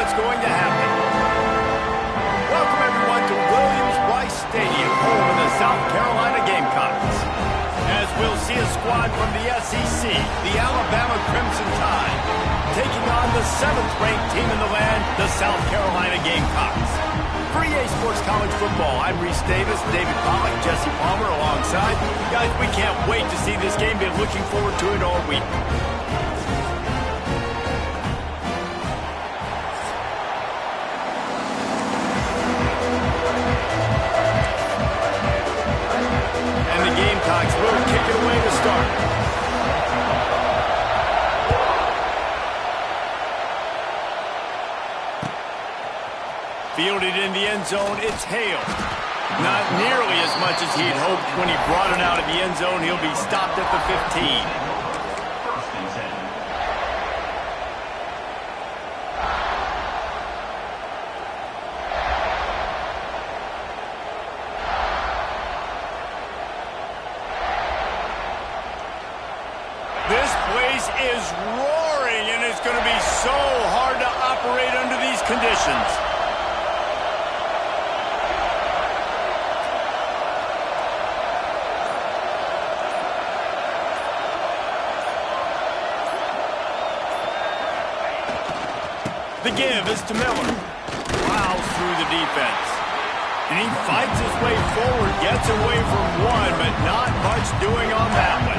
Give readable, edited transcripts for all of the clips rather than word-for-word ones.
what's going to happen. Welcome, everyone, to Williams-Brice Stadium, home of the South Carolina Gamecocks. As we'll see a squad from the SEC, the Alabama Crimson Tide, taking on the 7th-ranked team in the land, the South Carolina Gamecocks. For EA Sports College Football, I'm Reese Davis, David Pollack, Jesse Palmer alongside. Guys, we can't wait to see this game. Been looking forward to it all week. And the Gamecocks will kick it away to start. Fielded in the end zone, it's Hale. Not nearly as much as he'd hoped when he brought it out of the end zone. He'll be stopped at the 15. This place is roaring, and it's going to be so hard to operate under these conditions. The give is to Miller. Plows through the defense. And he fights his way forward, gets away from one, but not much doing on that one.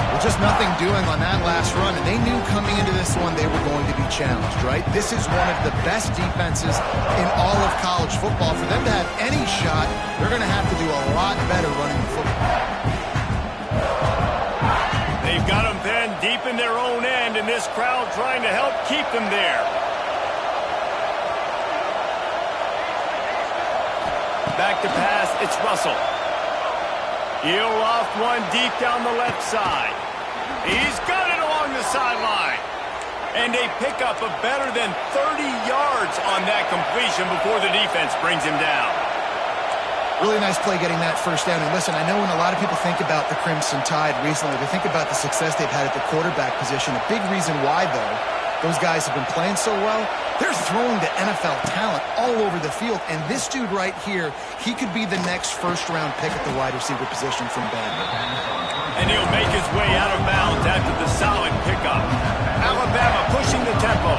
Well, just nothing doing on that last run, and they knew coming into this one they were going to be challenged, right? This is one of the best defenses in all of college football. For them to have any shot, they're going to have to do a lot better running the football. They've got them pinned deep in their own end, and this crowd trying to help keep them there. Back to pass, it's Russell. He'll loft one deep down the left side. He's got it along the sideline. And they pick up a better than 30 yards on that completion before the defense brings him down. Really nice play getting that first down. And listen, I know when a lot of people think about the Crimson Tide recently, they think about the success they've had at the quarterback position. A big reason why, though, those guys have been playing so well, they're throwing to NFL talent all over the field. And this dude right here, he could be the next first-round pick at the wide receiver position from Bama. And he'll make his way out of bounds after the solid pickup. Alabama pushing the tempo.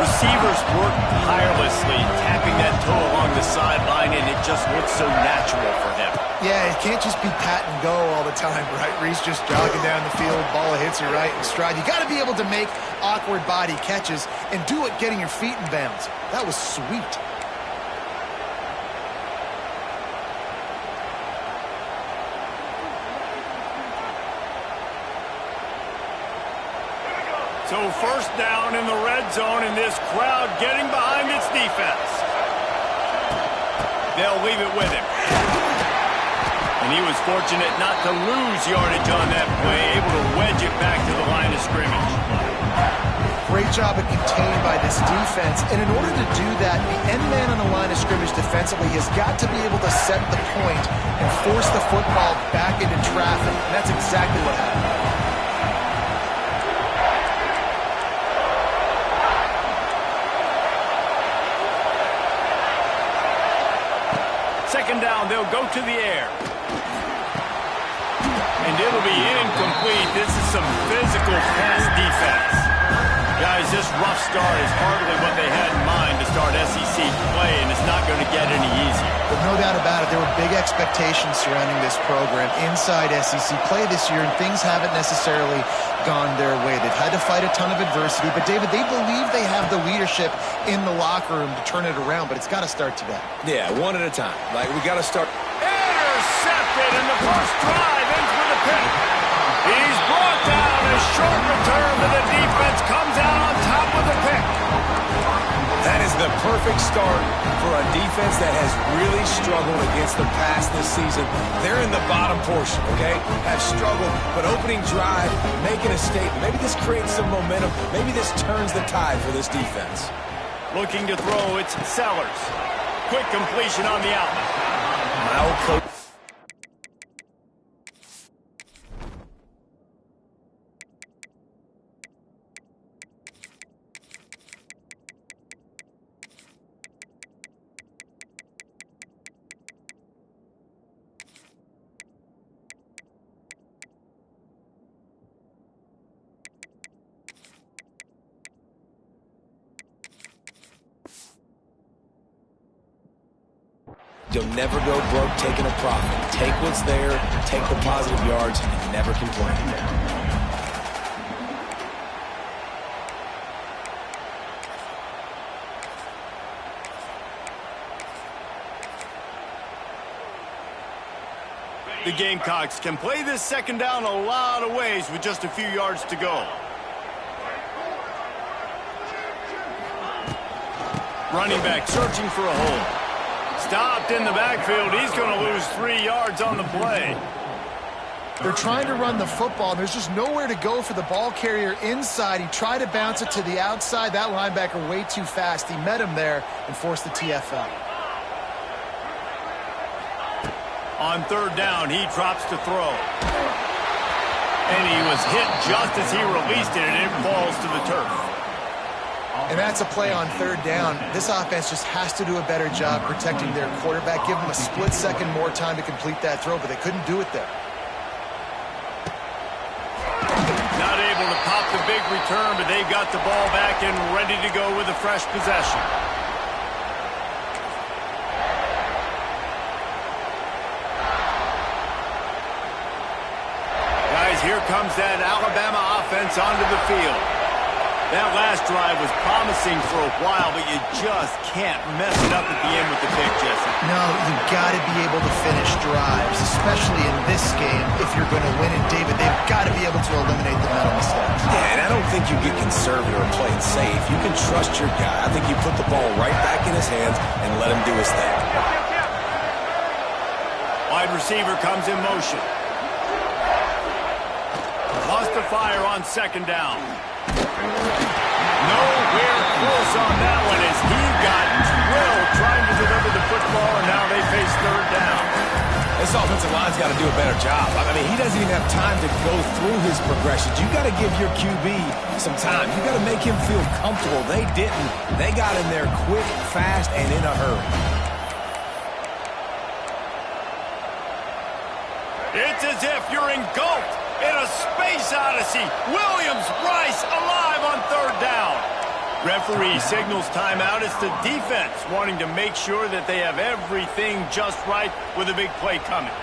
Receivers work tirelessly, tapping that toe along the sideline, and it just looks so natural for him. Yeah, it can't just be pat and go all the time, right? Reese just jogging down the field, ball hits you right in stride. You got to be able to make awkward body catches and do it getting your feet in bounds. That was sweet. So first down in the red zone, and this crowd getting behind its defense. They'll leave it with him. And he was fortunate not to lose yardage on that play, able to wedge it back to the line of scrimmage. Great job of contained by this defense. And in order to do that, the end man on the line of scrimmage defensively has got to be able to set the point and force the football back into traffic. And that's exactly what happened. Second down, they'll go to the air. And it'll be incomplete. This is some physical pass defense. Guys, this rough start is hardly what they had in mind to start SEC play, and it's not going to get any easier. But no doubt about it, there were big expectations surrounding this program inside SEC play this year, and things haven't necessarily gone their way. They've had to fight a ton of adversity, but David, they believe they have the leadership in the locker room to turn it around, but it's got to start today. Yeah, one at a time. Like, we got to start. Intercepted, and the first drive ends with a pick. He's brought down. A short return, but the defense comes out on top with a pick. That is the perfect start for a defense that has really struggled against the pass this season. They're in the bottom portion, okay? Have struggled, but opening drive, making a statement. Maybe this creates some momentum. Maybe this turns the tide for this defense. Looking to throw, it's Sellers. Quick completion on the outlet. My old coach. You'll never go broke taking a profit. Take what's there, take the positive yards, and never complain. The Gamecocks can play this second down a lot of ways with just a few yards to go. Running back searching for a hole. Stopped in the backfield. He's going to lose 3 yards on the play. They're trying to run the football. There's just nowhere to go for the ball carrier inside. He tried to bounce it to the outside. That linebacker way too fast. He met him there and forced the TFL. On third down, he drops to throw. And he was hit just as he released it, and it falls to the turf. And that's a play on third down. This offense just has to do a better job protecting their quarterback. Give them a split second more time to complete that throw, but they couldn't do it there. Not able to pop the big return, but they've got the ball back and ready to go with a fresh possession. Here comes that Alabama offense onto the field. That last drive was promising for a while, but you just can't mess it up at the end with the pick, Jesse. No, you've got to be able to finish drives, especially in this game. If you're going to win it, David, they've got to be able to eliminate the mental mistakes. Yeah, and I don't think you get conservative or play it safe. You can trust your guy. I think you put the ball right back in his hands and let him do his thing. Wide receiver comes in motion. Lost the fire on second down. Nowhere close on that one as he got drilled trying to deliver the football, and now they face third down. This offensive line's got to do a better job. I mean, he doesn't even have time to go through his progressions. You got to give your QB some time. You got to make him feel comfortable. They didn't. They got in there quick, fast, and in a hurry. It's as if you're engulfed in a space odyssey. Williams-Brice alive on third down. Referee signals timeout. It's the defense wanting to make sure that they have everything just right with a big play coming.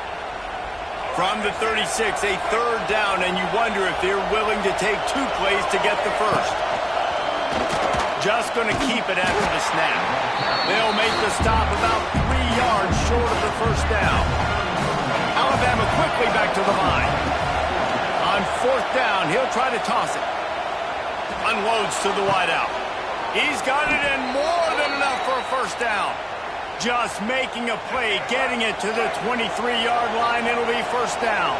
From the 36, a third down, and you wonder if they're willing to take 2 plays to get the first. Just going to keep it after the snap. They'll make the stop about 3 yards short of the first down. Alabama quickly back to the line. On fourth down, he'll try to toss it. Unloads to the wideout. He's got it in more than enough for a first down. Just making a play, getting it to the 23-yard line. It'll be first down.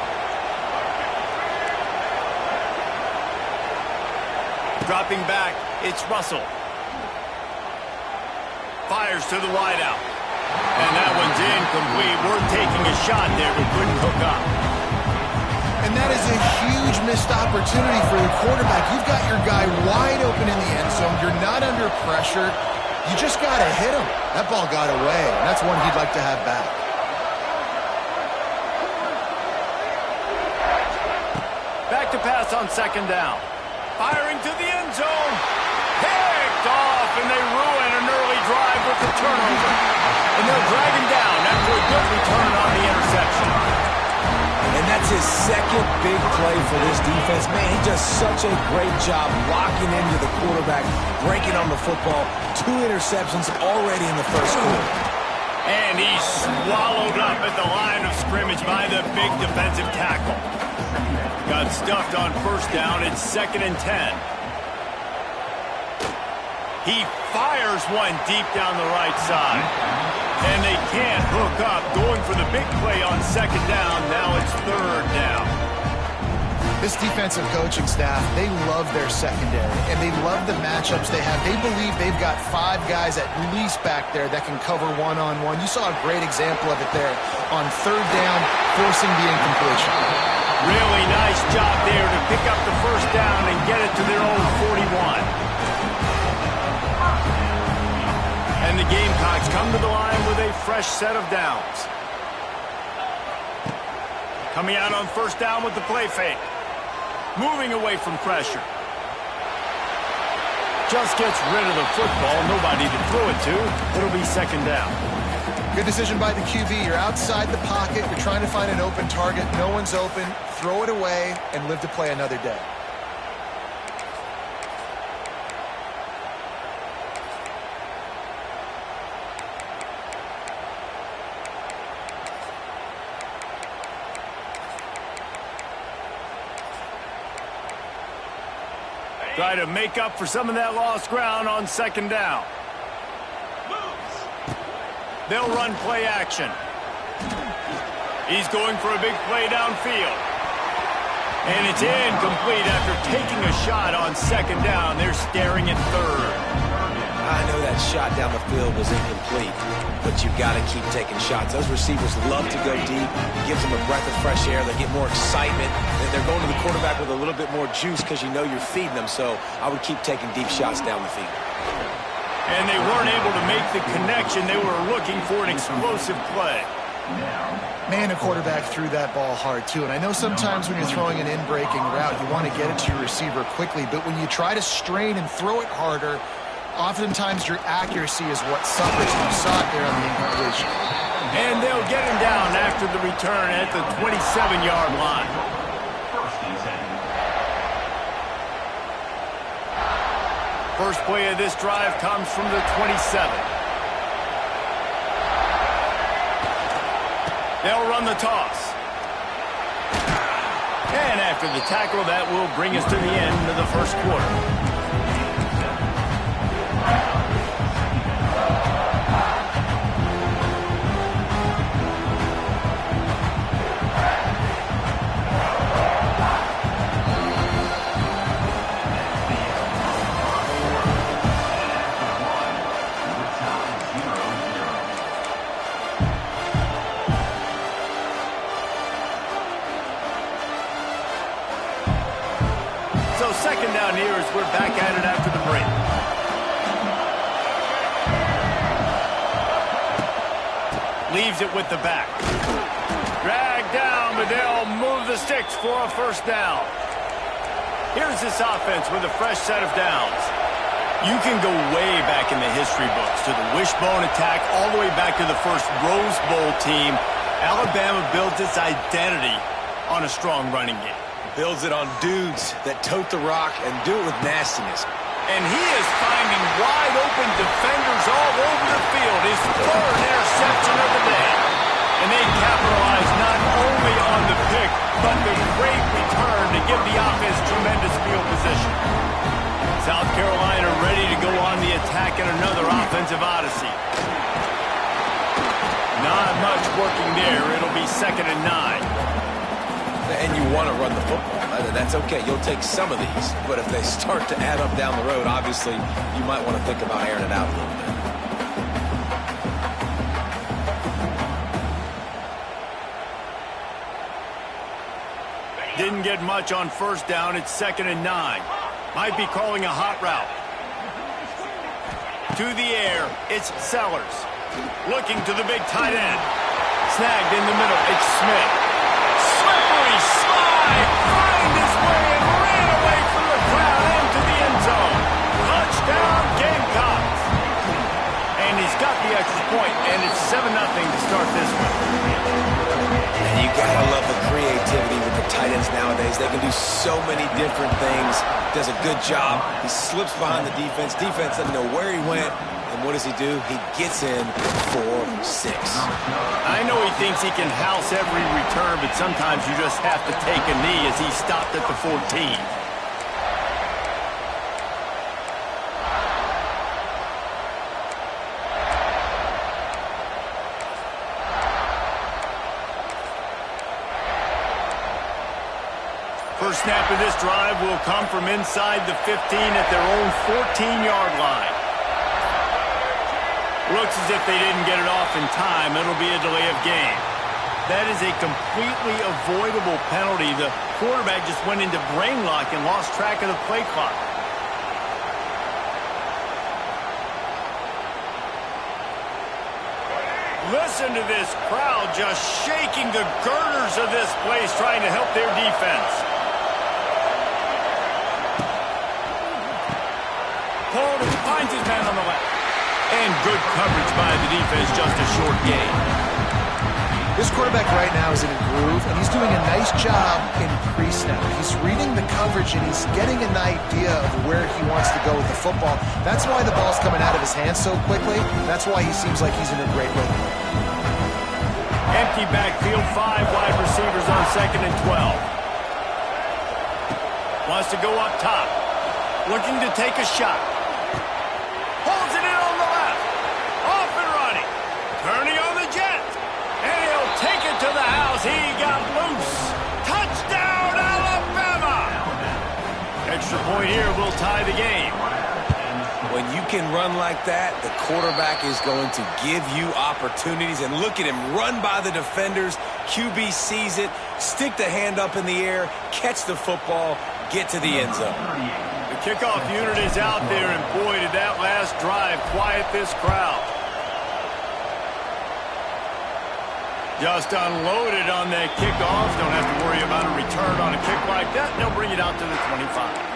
Dropping back, it's Russell. Fires to the wideout. And that one's incomplete. We're taking a shot there, but couldn't hook up. And that is a huge missed opportunity for the quarterback. You've got your guy wide open in the end zone. You're not under pressure. You just got to hit him. That ball got away, and that's one he'd like to have back. Back to pass on second down. Firing to the end zone. Picked off, and they ruin an early drive with the turnover. And they'll drag him down after a good return on the interception. And that's his second big play for this defense. Man, he does such a great job locking into the quarterback, breaking on the football. 2 interceptions already in the first quarter. And he's swallowed up at the line of scrimmage by the big defensive tackle. Got stuffed on first down. It's 2nd and 10. He fires one deep down the right side. And they can't hook up. Going for the big play on second down. Now it's third down. This defensive coaching staff, they love their secondary, and they love the matchups they have. They believe they've got 5 guys at least back there that can cover one-on-one. You saw a great example of it there on third down, forcing the incompletion. Really nice job there to pick up the first down and get it to their own 41. And the Gamecocks come to the line with a fresh set of downs. Coming out on first down with the play fake. Moving away from pressure. Just gets rid of the football. Nobody to throw it to. It'll be second down. Good decision by the QB. You're outside the pocket. You're trying to find an open target. No one's open. Throw it away and live to play another day. Try to make up for some of that lost ground on second down. They'll run play action. He's going for a big play downfield. And it's incomplete after taking a shot on second down. They're staring at third. I know that shot down the field was incomplete, but you've got to keep taking shots. Those receivers love to go deep. It gives them a breath of fresh air. They get more excitement. They're going to the quarterback with a little bit more juice because you know you're feeding them. So I would keep taking deep shots down the field. And they weren't able to make the connection. They were looking for an explosive play. Man, a quarterback threw that ball hard, too. And I know sometimes when you're throwing an in-breaking route, you want to get it to your receiver quickly. But when you try to strain and throw it harder, oftentimes your accuracy is what suffers. You saw it there on the incompletion. And they'll get him down after the return at the 27-yard line. First play of this drive comes from the 27. They'll run the toss. And after the tackle, that will bring us to the end of the first quarter. So second down here as we're back at it after the break. Leaves it with the back. Dragged down, but they'll move the sticks for a first down. Here's this offense with a fresh set of downs. You can go way back in the history books to the wishbone attack all the way back to the first Rose Bowl team. Alabama built its identity on a strong running game. Builds it on dudes that tote the rock and do it with nastiness. And he is finding wide open defenders all over the field. His third interception of the day. And they capitalize not only on the pick, but the great return to give the offense tremendous field position. South Carolina ready to go on the attack in another offensive odyssey. Not much working there. It'll be 2nd and 9. And you want to run the football. That's okay. You'll take some of these. But if they start to add up down the road, obviously, you might want to think about airing it out a little bit. Didn't get much on first down. It's 2nd and 9. Might be calling a hot route. To the air, it's Sellers. Looking to the big tight end. Snagged in the middle, it's Smith. Slippery slide, find his way and ran away from the crowd into the end zone. Touchdown, Gamecocks. And he's got the extra point, and it's 7-0 to start this one. And you gotta love the creativity with the tight ends nowadays. They can do so many different things. Does a good job. He slips behind the defense. Defense doesn't know where he went. And what does he do? He gets in for 6. I know he thinks he can house every return, but sometimes you just have to take a knee as he stopped at the 14. First snap of this drive will come from inside the 15 at their own 14-yard line. Looks as if they didn't get it off in time. It'll be a delay of game. That is a completely avoidable penalty. The quarterback just went into brain lock and lost track of the play clock. Listen to this crowd just shaking the girders of this place trying to help their defense. Paul finds his man on the left. And good coverage by the defense, just a short gain. This quarterback right now is in a groove, and he's doing a nice job in pre-snap. He's reading the coverage, and he's getting an idea of where he wants to go with the football. That's why the ball's coming out of his hands so quickly. That's why he seems like he's in a great rhythm. Empty backfield, 5 wide receivers on 2nd and 12. Wants to go up top. Looking to take a shot. Holds it in on the left. Off and running. Turning on the jet. And he'll take it to the house. He got loose. Touchdown, Alabama! Extra point here will tie the game. When you can run like that, the quarterback is going to give you opportunities. And look at him run by the defenders. QB sees it, stick the hand up in the air, catch the football, get to the end zone. The kickoff unit is out there, and boy, did that last drive quiet this crowd. Just unloaded on that kickoff. Don't have to worry about a return on a kick like that. They'll bring it out to the 25.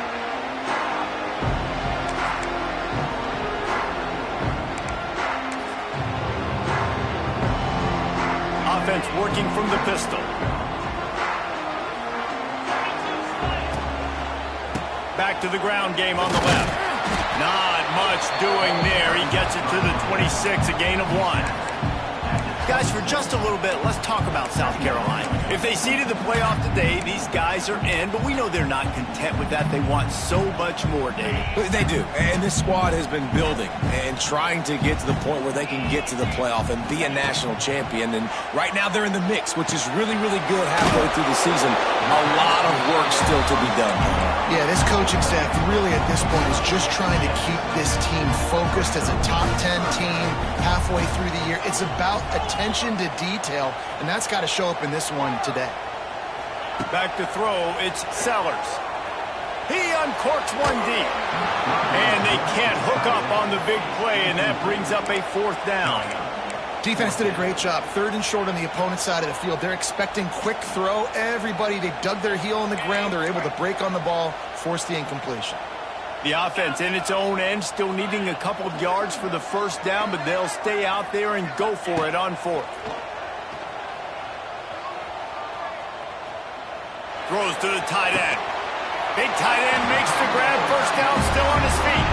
Offense working from the pistol. Back to the ground game on the left. Not much doing there. He gets it to the 26, a gain of 1. Guys, for just a little bit, let's talk about South Carolina. If they seeded the playoff today, these guys are in, but we know they're not content with that. They want so much more, Dave. They do, and this squad has been building and trying to get to the point where they can get to the playoff and be a national champion. And right now they're in the mix, which is really, really good halfway through the season. A lot of work still to be done. Yeah, this coaching staff really at this point is just trying to keep this team focused as a top 10 team halfway through the year. It's about attention to detail, and that's got to show up in this one today. Back to throw, it's Sellers. He uncorks one deep. And they can't hook up on the big play, and that brings up a 4th down. Defense did a great job. 3rd and short on the opponent's side of the field. They're expecting quick throw. Everybody, they dug their heel in the ground. They're able to break on the ball, force the incompletion. The offense in its own end, still needing a couple of yards for the 1st down, but they'll stay out there and go for it on 4th. Throws to the tight end. Big tight end makes the grab. 1st down, still on his feet.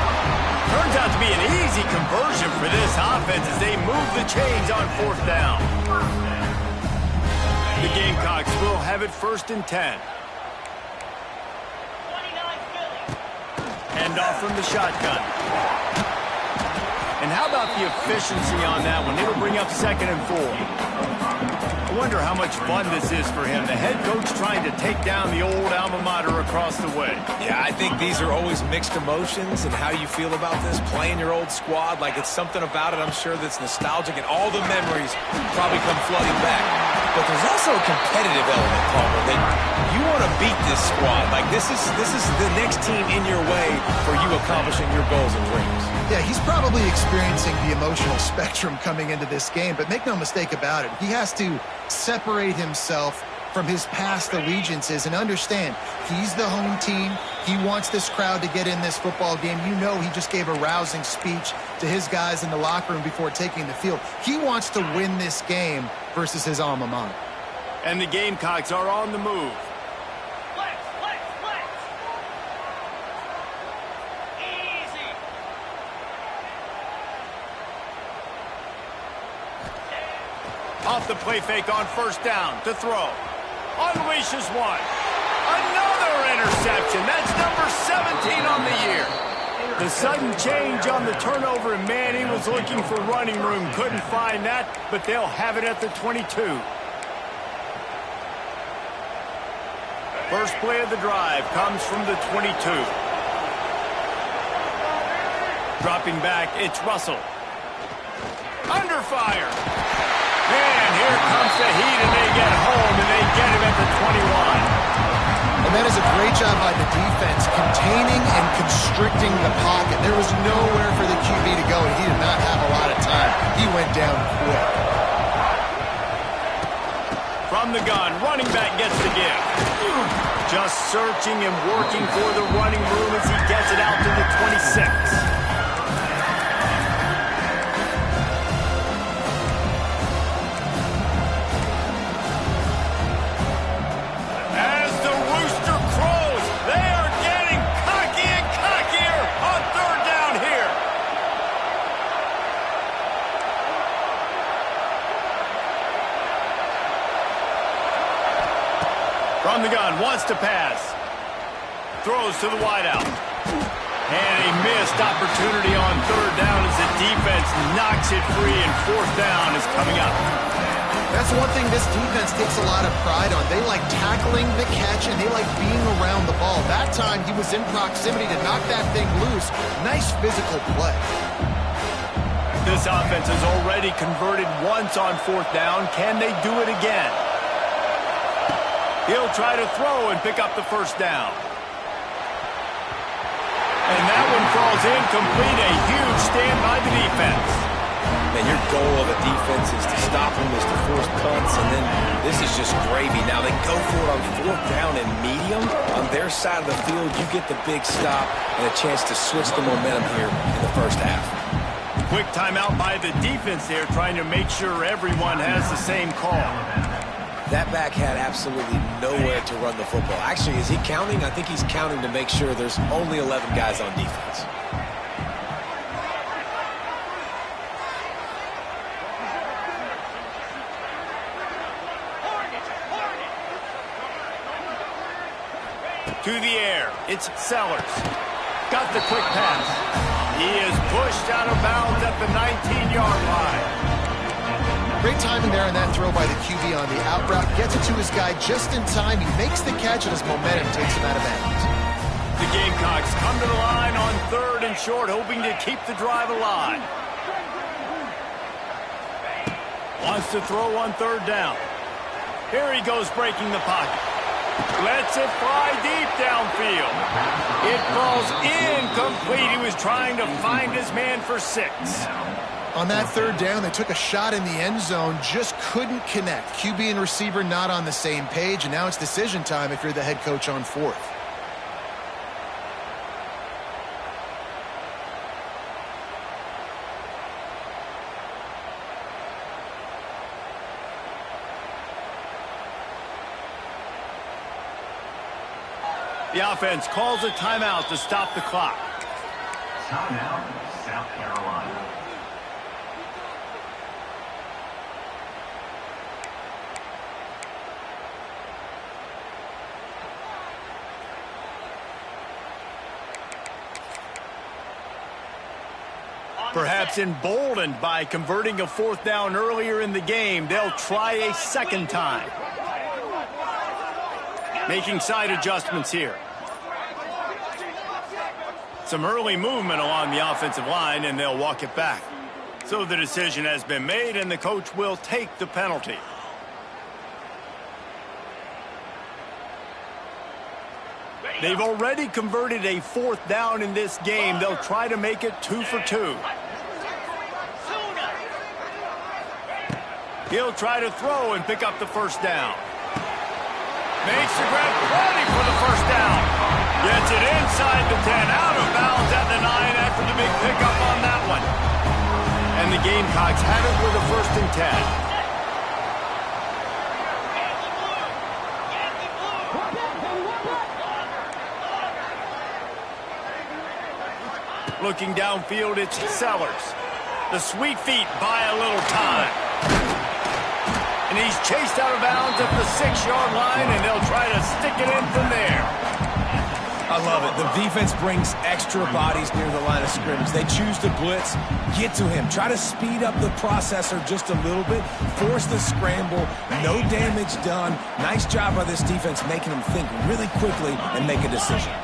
Turns out to be an easy conversion for this offense as they move the chains on 4th down. The Gamecocks will have it 1st and 10. Hand off from the shotgun. And how about the efficiency on that one? It'll bring up 2nd and 4. I wonder how much fun this is for him. The head coach trying to take down the old alma mater across the way. Yeah, I think these are always mixed emotions, and how you feel about this, playing your old squad, like it's something about it, I'm sure, that's nostalgic, and all the memories probably come flooding back. But there's also a competitive element, Palmer, that you want to beat this squad. Like this is the next team in your way for you accomplishing your goals and dreams. Yeah, he's probably experiencing the emotional spectrum coming into this game, but make no mistake about it, he has to separate himself from his past allegiances and understand he's the home team. He wants this crowd to get in this football game. You know, he just gave a rousing speech to his guys in the locker room before taking the field. He wants to win this game versus his alma mater. And the Gamecocks are on the move. Easy. Off the play fake on 1st down to throw. Unleashes one. Another interception. That's number 17 on the year. The sudden change on the turnover, and man, he was looking for running room. Couldn't find that, but they'll have it at the 22. First play of the drive comes from the 22. Dropping back, it's Russell. Under fire. And here comes the heat, and they get home, and they get him at the 21. And that is a great job by the defense, containing and constricting the pocket. There was nowhere for the QB to go, and he did not have a lot of time. He went down quick. From the gun, running back gets the give. Just searching and working for the running room as he gets it out to the 26. Throws to the wideout. And a missed opportunity on third down as the defense knocks it free, and fourth down is coming up. That's one thing this defense takes a lot of pride on. They like tackling the catch, and they like being around the ball. That time, he was in proximity to knock that thing loose. Nice physical play. This offense has already converted once on fourth down. Can they do it again? He'll try to throw and pick up the first down. And that one falls incomplete. A huge stand by the defense. Man, your goal of a defense is to stop them, is to force punts, and then this is just gravy. Now they go for it on fourth down and medium. On their side of the field, you get the big stop and a chance to switch the momentum here in the first half. Quick timeout by the defense there, trying to make sure everyone has the same call. That back had absolutely nowhere to run the football. Actually, is he counting? I think he's counting to make sure there's only 11 guys on defense. To the air, it's Sellers. Got the quick pass. He is pushed out of bounds at the 19-yard line. Great timing there on that throw by the QB on the out route. Gets it to his guy just in time. He makes the catch, and his momentum takes him out of bounds. The Gamecocks come to the line on third and short, hoping to keep the drive alive. Wants to throw on third down. Here he goes, breaking the pocket. Lets it fly deep downfield. It falls incomplete. He was trying to find his man for 6. On that third down, they took a shot in the end zone, just couldn't connect. QB and receiver not on the same page, and now it's decision time if you're the head coach on fourth. The offense calls a timeout to stop the clock. Timeout, South Carolina. Perhaps emboldened by converting a fourth down earlier in the game, they'll try a second time. Making side adjustments here. Some early movement along the offensive line, and they'll walk it back. So the decision has been made, and the coach will take the penalty. They've already converted a fourth down in this game. They'll try to make it 2 for 2. He'll try to throw and pick up the first down. Makes the grab, ready for the first down. Gets it inside the 10, out of bounds at the 9 after the big pickup on that one. And the Gamecocks have it with a 1st and 10. Looking downfield, it's Sellers. The sweet feet buy a little time. And he's chased out of bounds at the 6-yard line, and they'll try to stick it in from there. I love it. The defense brings extra bodies near the line of scrimmage. They choose to blitz, get to him, try to speed up the processor just a little bit, force the scramble, no damage done. Nice job by this defense making him think really quickly and make a decision.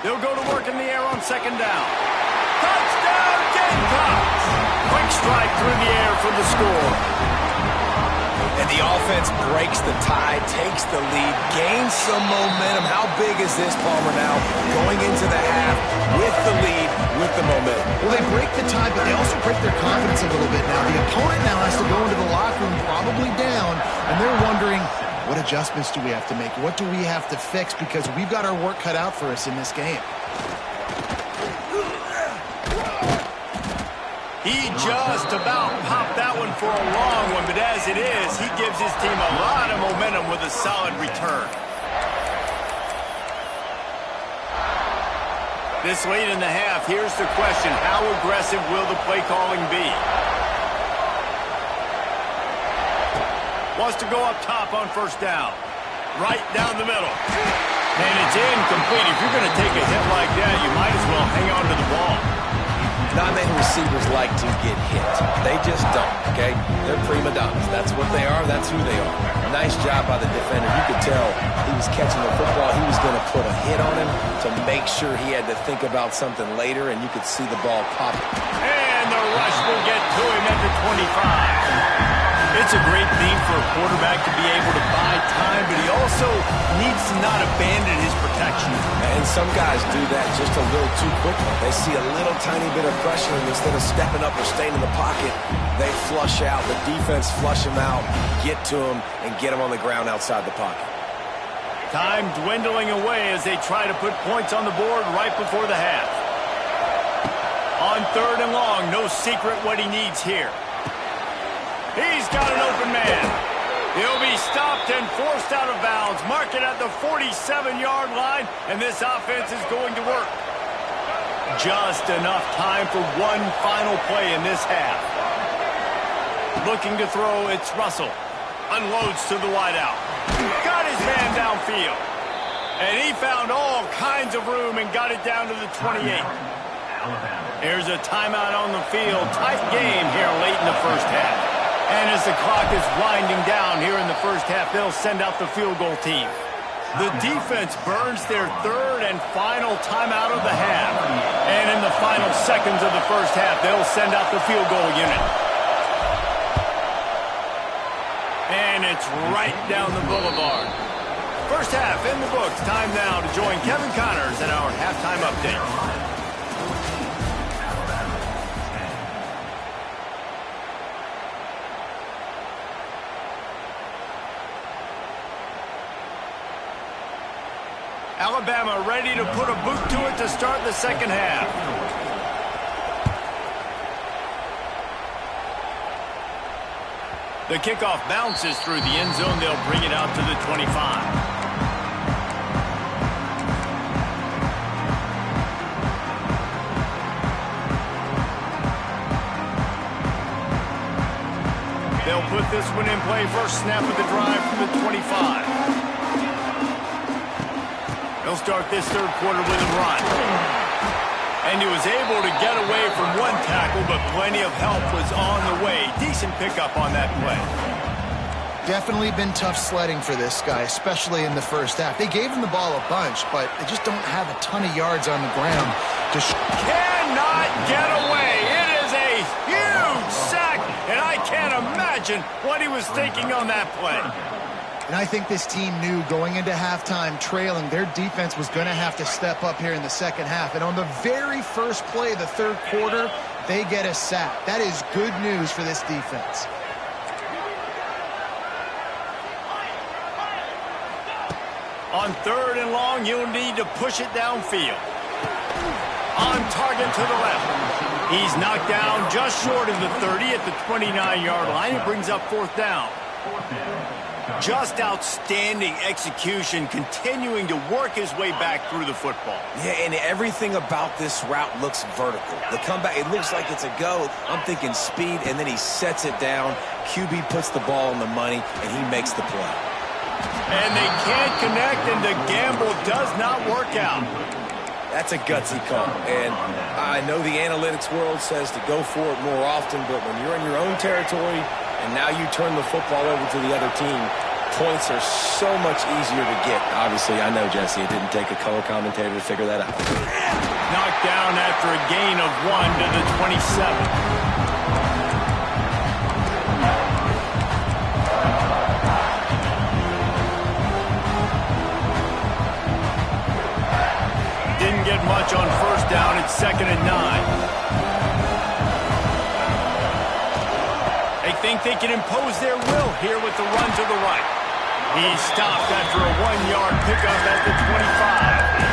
They'll go to work in the air on 2nd down. Touchdown, Gamecocks! Quick strike through the air for the score. And the offense breaks the tie, takes the lead, gains some momentum. How big is this, Palmer, now? Going into the half with the lead, with the momentum. Well, they break the tie, but they also break their confidence a little bit now. The opponent now has to go into the locker room probably down, and they're wondering, what adjustments do we have to make? What do we have to fix? Because we've got our work cut out for us in this game. He just about popped that one for a long one, but as it is, he gives his team a lot of momentum with a solid return. This late in the half, here's the question: how aggressive will the play calling be? Wants to go up top on 1st down. right down the middle. And it's incomplete. If you're going to take a hit like that, you might as well hang on to the ball. Not many receivers like to get hit. They just don't, okay? They're prima donnas. That's what they are. That's who they are. Nice job by the defender. You could tell he was catching the football. He was going to put a hit on him to make sure he had to think about something later, and you could see the ball pop. And the rush will get to him at the 25. It's a great thing for a quarterback to be able to buy time, but he also needs to not abandon his protection. And some guys do that just a little too quickly. They see a little tiny bit of pressure, and instead of stepping up or staying in the pocket, they flush out. The defense flush him out, get to him, and get him on the ground outside the pocket. Time dwindling away as they try to put points on the board right before the half. On 3rd and long, no secret what he needs here. He's got an open man. He'll be stopped and forced out of bounds. Mark it at the 47-yard line, and this offense is going to work. Just enough time for one final play in this half. Looking to throw, it's Russell. Unloads to the wideout. Got his man downfield. And he found all kinds of room and got it down to the 28. Here's a timeout on the field. Tight game here late in the first half. And as the clock is winding down here in the first half, they'll send out the field goal team. The defense burns their 3rd and final timeout of the half. And in the final seconds of the first half, they'll send out the field goal unit. And it's right down the boulevard. First half in the books. Time now to join Kevin Connors in our halftime update. Alabama ready to put a boot to it to start the second half. The kickoff bounces through the end zone. They'll bring it out to the 25. They'll put this one in play. First snap of the drive from the 25. He'll start this 3rd quarter with a run. And he was able to get away from one tackle, but plenty of help was on the way. Decent pickup on that play. Definitely been tough sledding for this guy, especially in the first half. They gave him the ball a bunch, but they just don't have a ton of yards on the ground. Cannot get away. It is a huge sack, and I can't imagine what he was thinking on that play. And I think this team knew going into halftime trailing, their defense was going to have to step up here in the second half. And on the very first play of the 3rd quarter, they get a sack. That is good news for this defense. On 3rd and long, you'll need to push it downfield. On target to the left. He's knocked down just short of the 30 at the 29-yard line. It brings up 4th down. Just outstanding execution, continuing to work his way back through the football. Yeah, and everything about this route looks vertical. The comeback, it looks like it's a go. I'm thinking speed, and then he sets it down. QB puts the ball on the money, and he makes the play. And they can't connect, and the gamble does not work out. That's a gutsy call. And I know the analytics world says to go for it more often, but when you're in your own territory and now you turn the football over to the other team, points are so much easier to get. Obviously, I know, Jesse, it didn't take a color commentator to figure that out. Knocked down after a gain of 1 to the 27. Didn't get much on first down. It's 2nd and 9. They think they can impose their will here with the run to the right. He's stopped after a 1-yard pickup at the 25.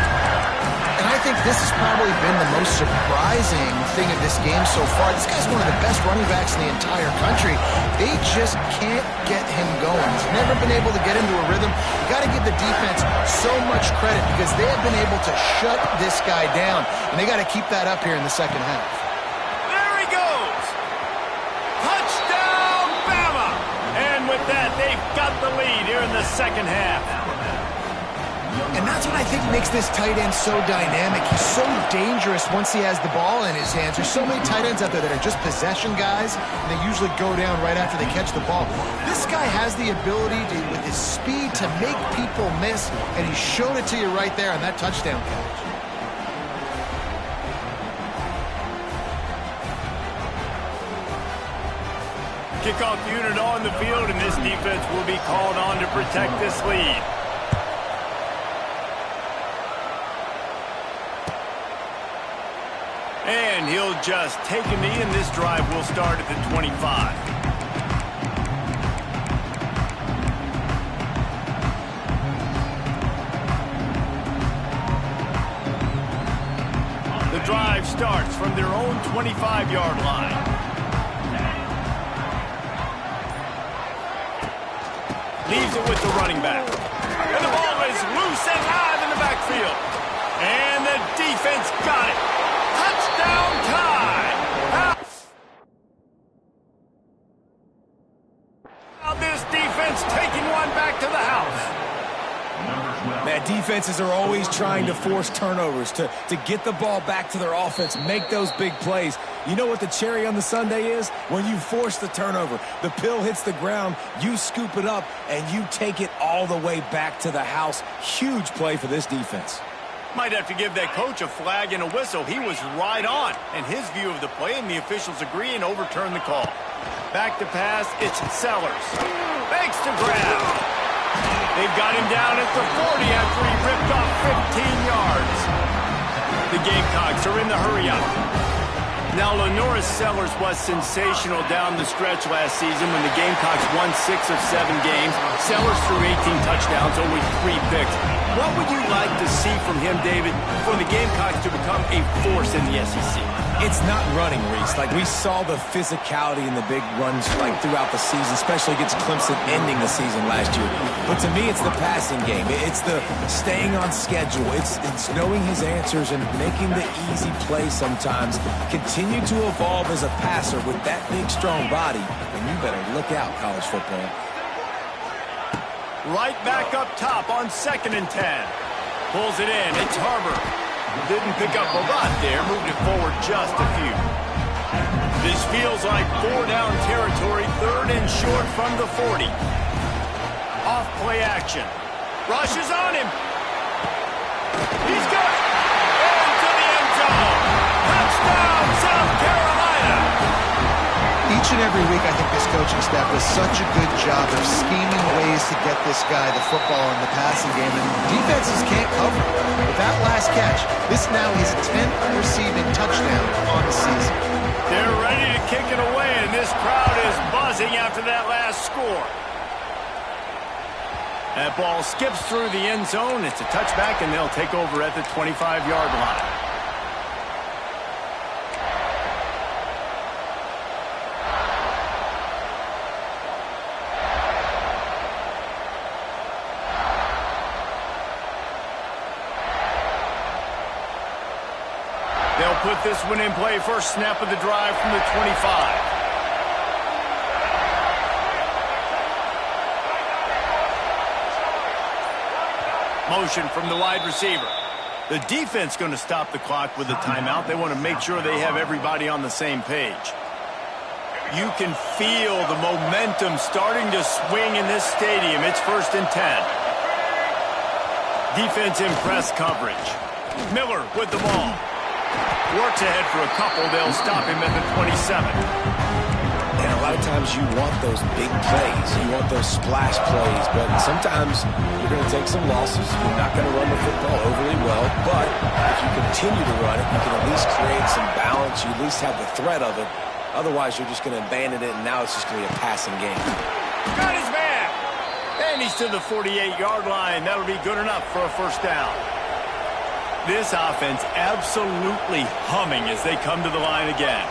And I think this has probably been the most surprising thing of this game so far. This guy's one of the best running backs in the entire country. They just can't get him going. He's never been able to get into a rhythm. You got to give the defense so much credit because they have been able to shut this guy down, and they got to keep that up here in the second half. There he goes. Touchdown, Bama. And with that, they've got the lead here in the second half. that's what I think makes this tight end so dynamic. He's so dangerous once he has the ball in his hands. There's so many tight ends out there that are just possession guys, and they usually go down right after they catch the ball. This guy has the ability to, with his speed, to make people miss, and he showed it to you right there on that touchdown catch. Kickoff unit on the field, and this defense will be called on to protect this lead. And he'll just take a knee, and this drive will start at the 25. The drive starts from their own 25-yard line. Leaves it with the running back. And the ball is loose and live in the backfield. And the defense got it. Touchdown tie. Now this defense taking one back to the house. Man, defenses are always trying to force turnovers, to get the ball back to their offense, make those big plays. You know what the cherry on the sundae is? When you force the turnover, the pill hits the ground, you scoop it up, and you take it all the way back to the house. Huge play for this defense. Might have to give that coach a flag and a whistle. He was right on in his view of the play, and the officials agree and overturn the call. Back to pass, it's Sellers. Fakes to grab. They've got him down at the 40 after he ripped off 15 yards. The Gamecocks are in the hurry-up. Now, Lenoris Sellers was sensational down the stretch last season when the Gamecocks won 6 of 7 games. Sellers threw 18 touchdowns, only 3 picks. What would you like to see from him, David, for the Gamecocks to become a force in the SEC? It's not running, Reese. Like, we saw the physicality in the big runs like throughout the season, especially against Clemson ending the season last year. But to me, it's the passing game. It's the staying on schedule. It's knowing his answers and making the easy play sometimes. Continue to evolve as a passer with that big, strong body, and you better look out, college football. Right back up top on 2nd and 10. Pulls it in. It's Harbor. Didn't pick up a lot there. Moved it forward just a few. This feels like 4-down territory. 3rd and short from the 40. Off play action. Rush is on him. He's got it. Into the end zone. Touchdown, South Carolina. Each and every week, I think this coaching staff does such a good job of scheming ways to get this guy the football in the passing game, and defenses can't cover it. With that last catch, this now his 10th receiving touchdown on the season. They're ready to kick it away, and this crowd is buzzing after that last score. That ball skips through the end zone. It's a touchback, and they'll take over at the 25-yard line. They'll put this one in play. First snap of the drive from the 25. Motion from the wide receiver. The defense going to stop the clock with a timeout. They want to make sure they have everybody on the same page. You can feel the momentum starting to swing in this stadium. It's 1st and 10. Defense in press coverage. Miller with the ball. Works ahead for a couple. They'll stop him at the 27. And a lot of times you want those big plays. You want those splash plays. But sometimes you're going to take some losses. You're not going to run the football overly well. But if you continue to run it, you can at least create some balance. You at least have the threat of it. Otherwise, you're just going to abandon it, and now it's just going to be a passing game. Got his man. And he's to the 48-yard line. That'll be good enough for a first down. This offense absolutely humming as they come to the line again.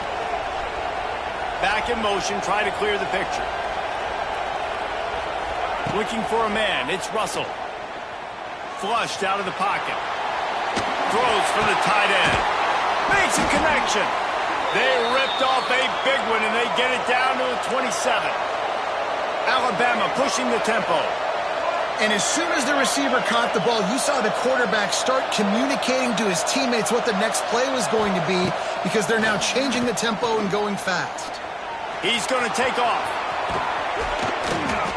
Back in motion, try to clear the picture. Looking for a man, it's Russell. Flushed out of the pocket. Throws for the tight end. Makes a connection. They ripped off a big one, and they get it down to the 27. Alabama pushing the tempo. And as soon as the receiver caught the ball, you saw the quarterback start communicating to his teammates what the next play was going to be because they're now changing the tempo and going fast. He's going to take off.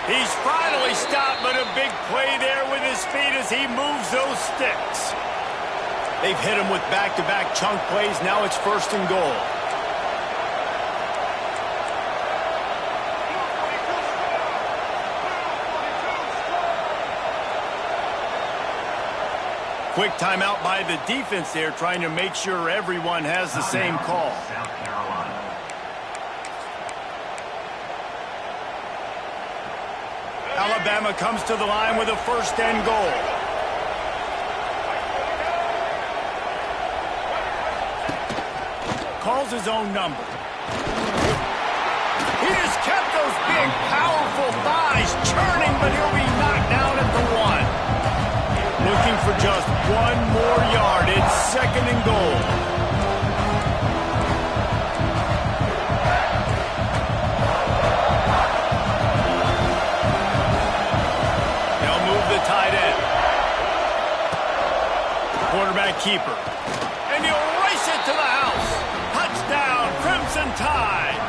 He's finally stopped, but a big play there with his feet as he moves those sticks. They've hit him with back-to-back chunk plays. Now it's 1st and goal. Quick timeout by the defense there, trying to make sure everyone has the same call. South Carolina. Alabama comes to the line with a 1st and goal. Calls his own number. He just kept those big, powerful thighs churning, but he'll be knocked down at the 1. Looking for just 1 more yard. It's 2nd and goal. They'll move the tight end. Quarterback keeper. And he'll race it to the house. Touchdown, Crimson Tide.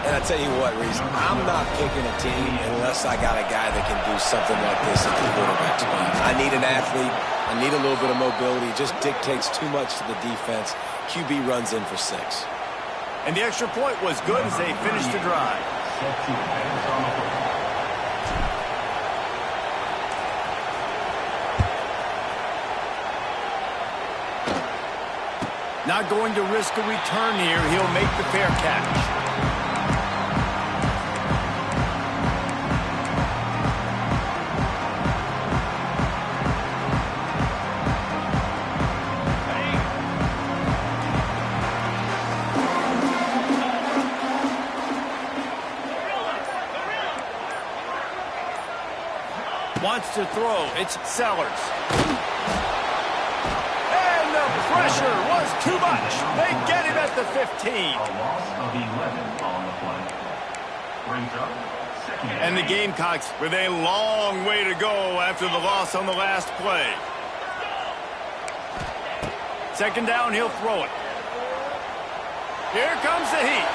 And I tell you what, Reese, I'm not picking a team unless I got a guy that can do something like this at the quarterback spot. I need an athlete. I need a little bit of mobility. It just dictates too much to the defense. QB runs in for 6. And the extra point was good as they finished the drive. Set to advance on the football. Not going to risk a return here. He'll make the fair catch. Wants to throw. It's Sellers. And the pressure was too much. They get him at the 15. A loss of 11 on the play. Brings up 2nd. And the Gamecocks with a long way to go after the loss on the last play. 2nd down, he'll throw it. Here comes the heat.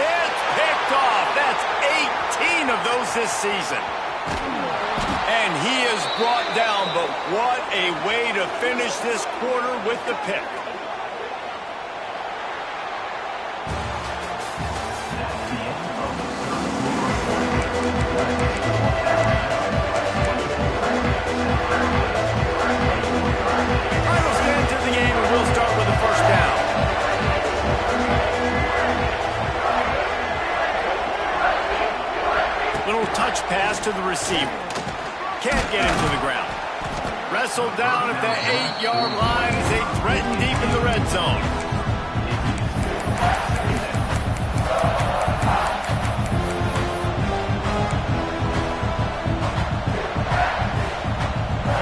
It's picked off. That's 18 of those this season. And he is brought down, but what a way to finish this quarter with the pick. Final stand to the game, and we'll start with the 1st down. Little touch pass to the receiver. Can't get him to the ground. Wrestled down at the 8-yard line as they threaten deep in the red zone.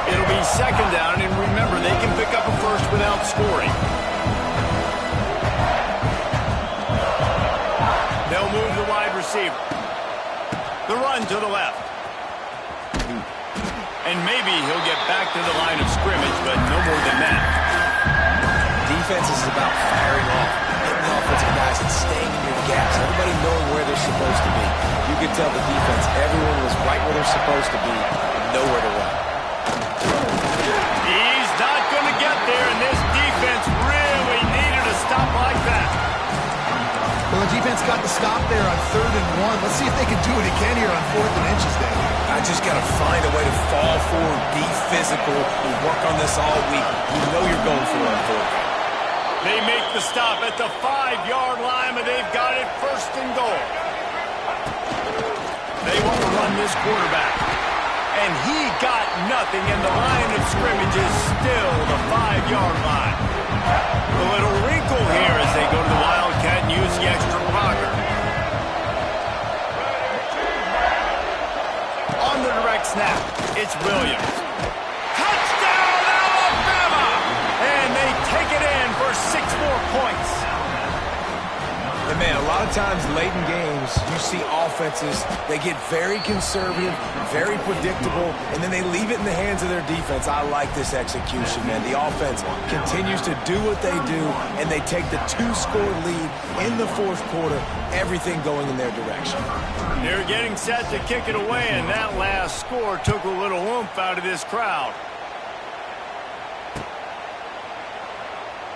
It'll be 2nd down, and remember, they can pick up a 1st without scoring. They'll move the wide receiver. The run to the left. And maybe he'll get back to the line of scrimmage, but no more than that. Defense is about firing off, hitting the offensive guys and staying in your gaps. Everybody knowing where they're supposed to be. You could tell the defense, everyone was right where they're supposed to be, nowhere to run. He's not going to get there, and this defense really needed a stop like that. Well, the defense got the stop there on 3rd and 1. Let's see if they can do it again here on 4th and inches there. I just got to find a way to fall forward, be physical, and work on this all week. You know you're going for it on 4th. They make the stop at the 5-yard line, but they've got it 1st and goal. They want to run this quarterback. And he got nothing, and the line of scrimmage is still the 5-yard line. A little wrinkle here as they go to the Wildcat and use the extra blocker. On the direct snap, it's Williams. Touchdown, Alabama! And they take it in for 6 more points. And, man, a lot of times late in games, you see offenses, they get very conservative, very predictable, and then they leave it in the hands of their defense. I like this execution, man. The offense continues to do what they do, and they take the 2-score lead in the fourth quarter, everything going in their direction. They're getting set to kick it away, and that last score took a little oomph out of this crowd.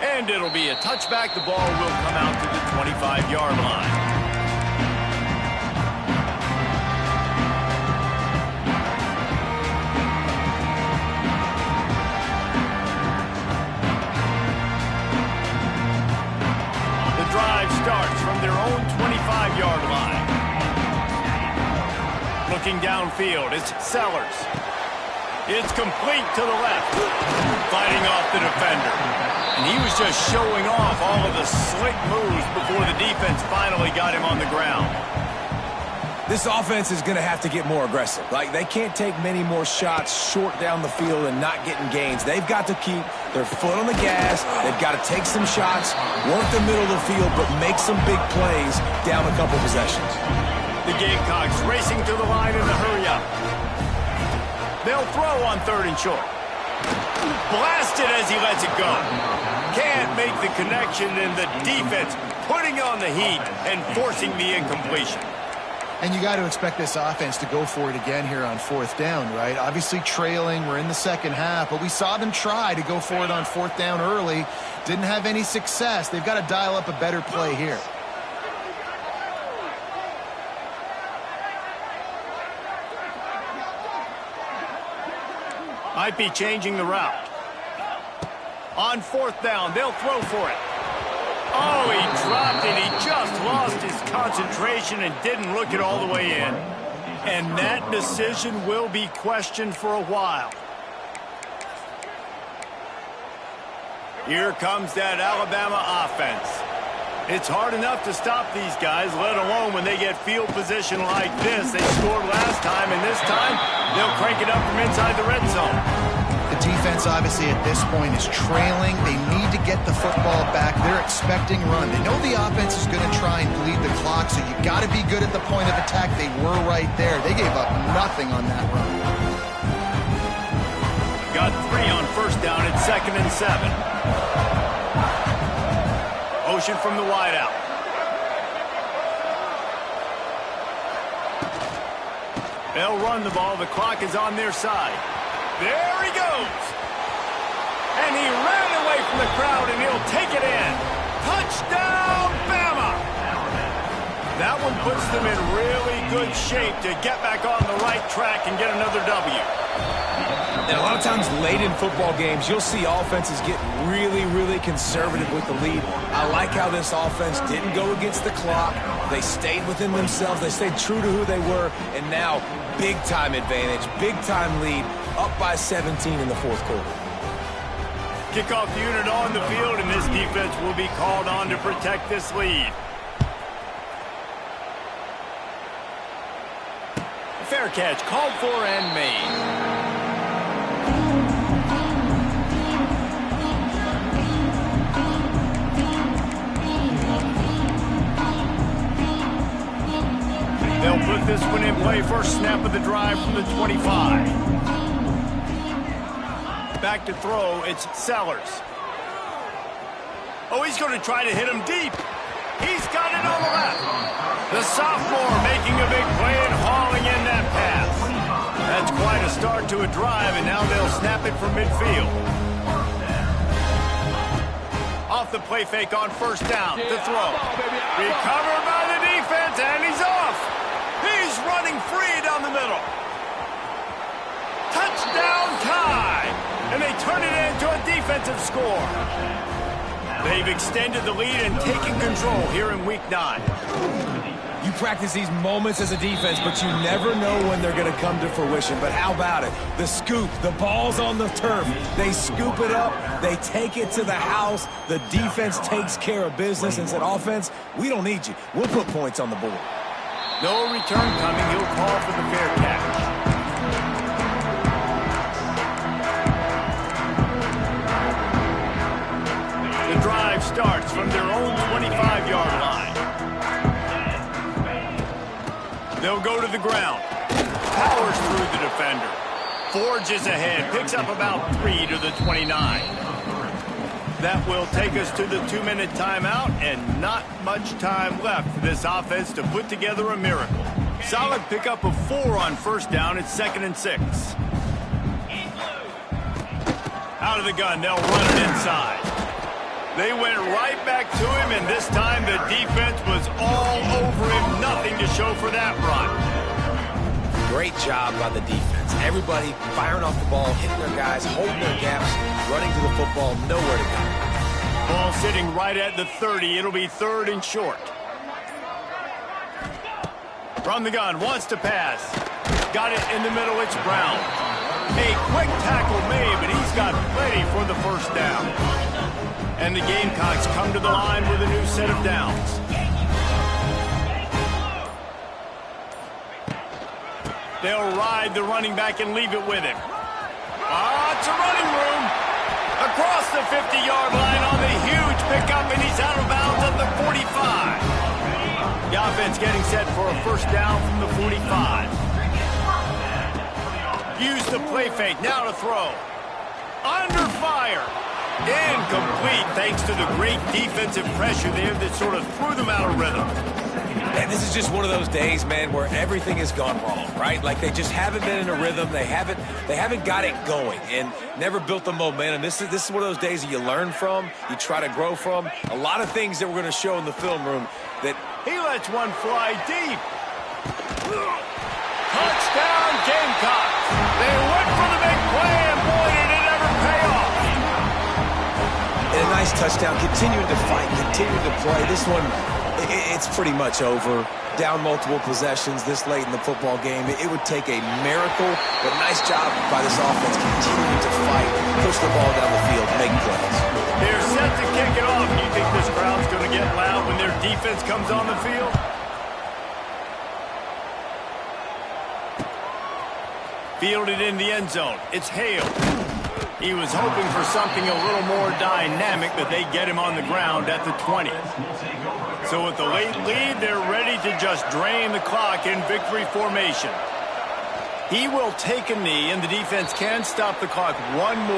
And it'll be a touchback. The ball will come out to the 25-yard line. The drive starts from their own 25-yard line. Looking downfield, it's Sellers. It's complete to the left. Fighting off the defender. And he was just showing off all of the slick moves before the defense finally got him on the ground. This offense is going to have to get more aggressive. Like, they can't take many more shots short down the field and not getting gains. They've got to keep their foot on the gas. They've got to take some shots, work the middle of the field, but make some big plays down a couple possessions. The Gamecocks racing to the line in the hurry-up. They'll throw on 3rd and short. Blasted as he lets it go. Can't make the connection, and the defense putting on the heat and forcing the incompletion. And you got to expect this offense to go for it again here on 4th down, right? Obviously trailing, we're in the second half, but we saw them try to go for it on 4th down early. Didn't have any success. They've got to dial up a better play here. Might be changing the route. On 4th down, they'll throw for it. Oh, he dropped it. He just lost his concentration and didn't look it all the way in. And that decision will be questioned for a while. Here comes that Alabama offense. It's hard enough to stop these guys, let alone when they get field position like this. They scored last time, and this time they'll crank it up from inside the red zone. The defense, obviously, at this point is trailing. They need to get the football back. They're expecting run. They know the offense is going to try and bleed the clock, so you got to be good at the point of attack. They were right there. They gave up nothing on that run. Got 3 on 1st down at 2nd and 7. Motion from the wideout. They'll run the ball. The clock is on their side. There he goes. And he ran away from the crowd, and he'll take it in. Touchdown, Bama! That one puts them in really good shape to get back on the right track and get another W. And a lot of times late in football games, you'll see offenses get really, really conservative with the lead. I like how this offense didn't go against the clock. They stayed within themselves. They stayed true to who they were. And now, big-time advantage, big-time lead, up by 17 in the fourth quarter. Kickoff unit on the field, and this defense will be called on to protect this lead. Fair catch called for and made. They'll put this one in play. First snap of the drive from the 25. Back to throw, it's Sellers. Oh, he's going to try to hit him deep. He's got it on the left. The sophomore making a big play and hauling in that pass. That's quite a start to a drive, and now they'll snap it from midfield. Off the play fake on 1st down. The throw. Recovered by the defense, and he's off. He's running free down the middle. Touchdown tie. And they turn it into a defensive score. They've extended the lead and taken control here in Week 9. You practice these moments as a defense, but you never know when they're going to come to fruition. But how about it? The scoop, the ball's on the turf. They scoop it up. They take it to the house. The defense takes care of business and said, offense, we don't need you. We'll put points on the board. No return coming. He'll call for the fair catch. The drive starts from their own 25-yard line. They'll go to the ground. Powers through the defender. Forges ahead. Picks up about 3 to the 29. That will take us to the 2-minute timeout, and not much time left for this offense to put together a miracle. Solid pickup of 4 on first down. It's 2nd and 6. Out of the gun, they'll run it inside. They went right back to him, and this time the defense was all over him. Nothing to show for that run. Great job by the defense. Everybody firing off the ball, hitting their guys, holding their gaps, running to the football, nowhere to go. Ball sitting right at the 30. It'll be 3rd and short. From the gun, wants to pass. Got it in the middle, it's Brown. A quick tackle made, but he's got plenty for the first down. And the Gamecocks come to the line with a new set of downs. They'll ride the running back and leave it with him. It's a running room. Across the 50-yard line on the huge pickup, and he's out of bounds at the 45. The offense getting set for a first down from the 45. Use the play fake, now to throw. Under fire. Incomplete, thanks to the great defensive pressure there that sort of threw them out of rhythm. And this is just one of those days, man, where everything has gone wrong, right? Like they just haven't been in a rhythm. They haven't got it going and never built the momentum. This is one of those days that you learn from, you try to grow from. A lot of things that we're going to show in the film room that he lets one fly deep. Touchdown, Gamecocks. They went for the big play, and boy, did it ever pay off. And a nice touchdown, continuing to fight, continuing to play. This one, it's pretty much over. Down multiple possessions this late in the football game. It would take a miracle, but nice job by this offense continuing to fight, push the ball down the field, make plays. They're set to kick it off. Do you think this crowd's going to get loud when their defense comes on the field? Fielded in the end zone. It's Hale. He was hoping for something a little more dynamic, but they get him on the ground at the 20. So with the late lead, they're ready to just drain the clock in victory formation. He will take a knee, and the defense can stop the clock one more.